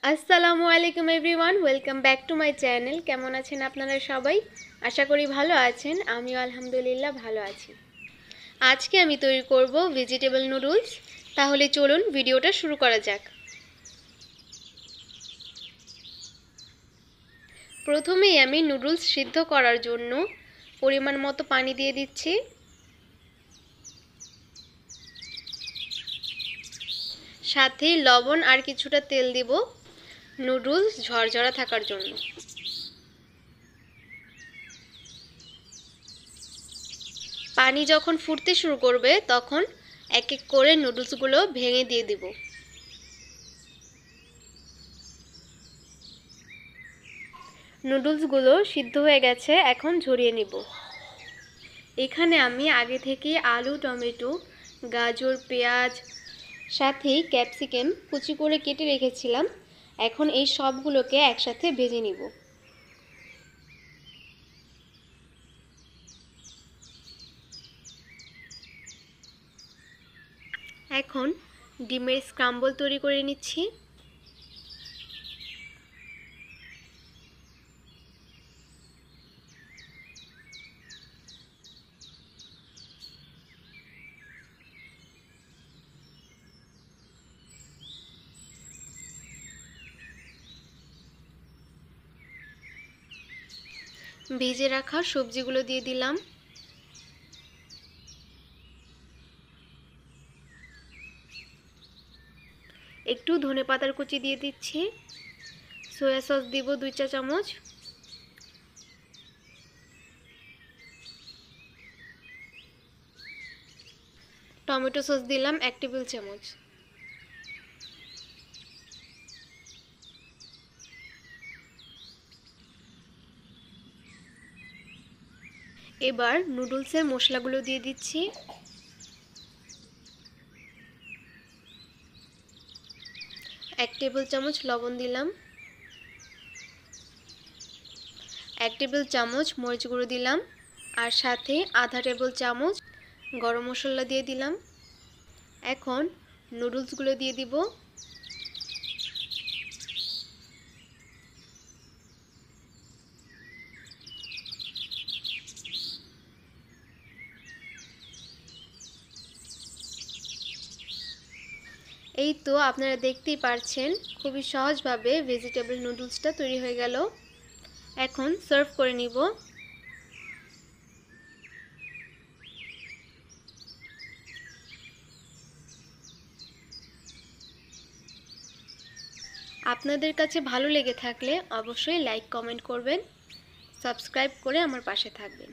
আসসালামু আলাইকুম everyone, welcome back to my channel. কেমন আছেন আপনারা সবাই? আশা করি ভালো আছেন। আমিও আলহামদুলিল্লাহ ভালো আছি। আজকে আমি তৈরি করব ভেজিটেবল নুডলস। তাহলে চলুন ভিডিওটা শুরু করা যাক। প্রথমেই আমি নুডলস সিদ্ধ করার জন্য পরিমাণ মতো পানি দিয়ে দিচ্ছি। সাথে লবণ আর কিছুটা তেল দিব নুডলস ঝরঝরা থাকার জন্য। পানি যখন ফুটতে শুরু করবে তখন এক এক করে নুডলসগুলো ভেঙে দিয়ে দিব। নুডলসগুলো সিদ্ধ হয়ে গেছে, এখন ঝরিয়ে নিব। এখানে আমি আগে থেকে আলু, টমেটো, গাজর, পেঁয়াজ সাথে ক্যাপসিকাম কুচি করে কেটে রেখেছিলাম। এখন এই সবগুলোকে একসাথে ভেজে নিব। এখন ডিমের স্ক্রাম্বল তৈরি করে নিচ্ছি। ভেজে রাখা সবজিগুলো দিয়ে দিলাম। একটু ধনেপাতার কুচি দিয়ে দিচ্ছি। সয়া সস দিব 2 চা চামচ। টমেটো সস দিলাম 1 টেবিল চামচ। এবার নুডলসের মশলাগুলো দিয়ে দিচ্ছি। 1 টেবিল চামচ লবণ দিলাম। 1 টেবিল চামচ মরিচ গুঁড়ো দিলাম। আর সাথে আধা টেবিল চামচ গরম মশলা দিয়ে দিলাম। এখন নুডলসগুলো দিয়ে দিব। এই তো আপনারা দেখতেই পারছেন, খুবই সহজভাবে ভেজিটেবল নুডলসটা তৈরি হয়ে গেল। এখন সার্ভ করে নিব। আপনাদের কাছে ভালো লেগে থাকলে অবশ্যই লাইক, কমেন্ট করবেন, সাবস্ক্রাইব করে আমার পাশে থাকবেন।